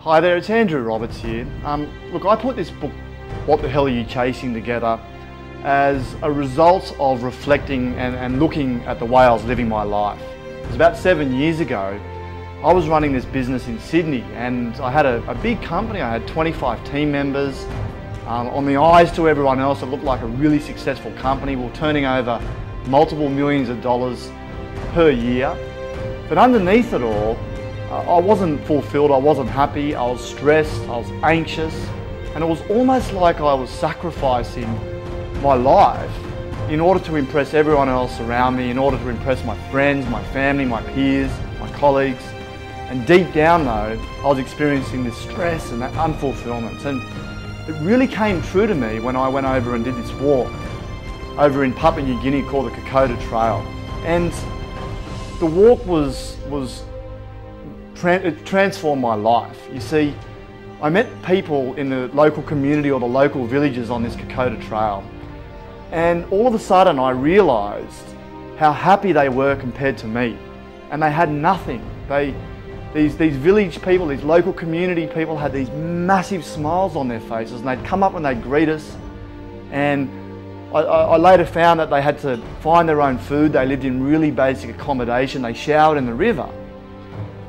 Hi there, it's Andrew Roberts here. Look, I put this book, What the Hell Are You Chasing, together as a result of reflecting and looking at the way I was living my life. It was about 7 years ago. I was running this business in Sydney and I had a big company. I had 25 team members. On the eyes to everyone else, it looked like a really successful company. We were turning over multiple millions of dollars per year. But underneath it all, I wasn't fulfilled, I wasn't happy, I was stressed, I was anxious, and it was almost like I was sacrificing my life in order to impress everyone else around me, in order to impress my friends, my family, my peers, my colleagues. And deep down though, I was experiencing this stress and that unfulfillment. And it really came true to me when I went over and did this walk over in Papua New Guinea called the Kokoda Trail. And the walk it transformed my life. You see, I met people in the local community or the local villages on this Kokoda Trail, and all of a sudden I realised how happy they were compared to me, and they had nothing. These village people, these local community people had these massive smiles on their faces, and they'd come up and they'd greet us. And I later found that they had to find their own food. They lived in really basic accommodation. They showered in the river.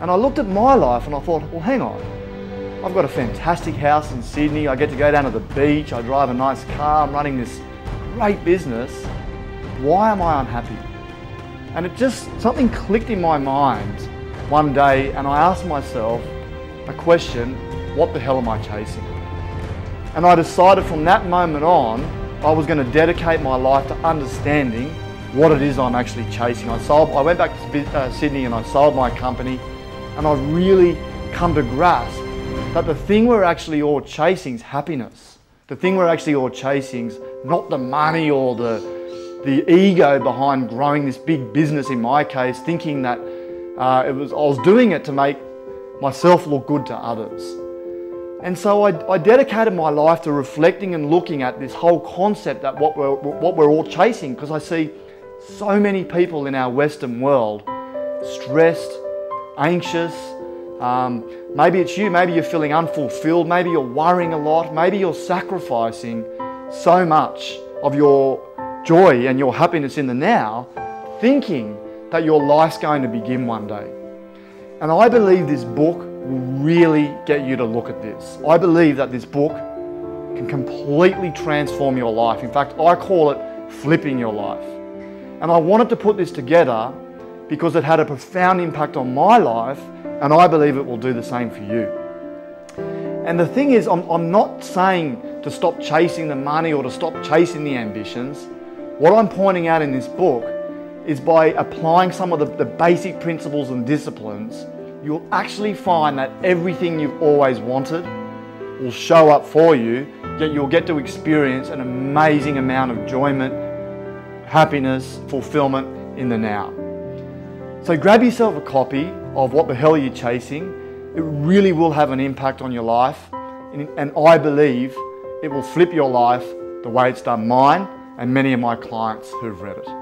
And I looked at my life and I thought, well, hang on. I've got a fantastic house in Sydney. I get to go down to the beach. I drive a nice car. I'm running this great business. Why am I unhappy? And something clicked in my mind one day, and I asked myself a question: what the hell am I chasing? And I decided from that moment on, I was going to dedicate my life to understanding what it is I'm actually chasing. I went back to Sydney and I sold my company, and I've really come to grasp that the thing we're actually all chasing is happiness. The thing we're actually all chasing is not the money or the ego behind growing this big business, in my case, thinking that I was doing it to make myself look good to others. And so I dedicated my life to reflecting and looking at this whole concept that what we're all chasing, because I see so many people in our Western world stressed, anxious. Maybe it's you, maybe you're feeling unfulfilled, maybe you're worrying a lot, maybe you're sacrificing so much of your joy and your happiness in the now, thinking that your life's going to begin one day. And I believe this book will really get you to look at this. I believe that this book can completely transform your life. In fact, I call it flipping your life. And I wanted to put this together because it had a profound impact on my life, and I believe it will do the same for you. And the thing is, I'm not saying to stop chasing the money or to stop chasing the ambitions. What I'm pointing out in this book is by applying some of the basic principles and disciplines, you'll actually find that everything you've always wanted will show up for you, yet you'll get to experience an amazing amount of enjoyment, happiness, fulfillment in the now. So grab yourself a copy of What the Hell Are You Chasing? It really will have an impact on your life, and I believe it will flip your life the way it's done mine and many of my clients who've read it.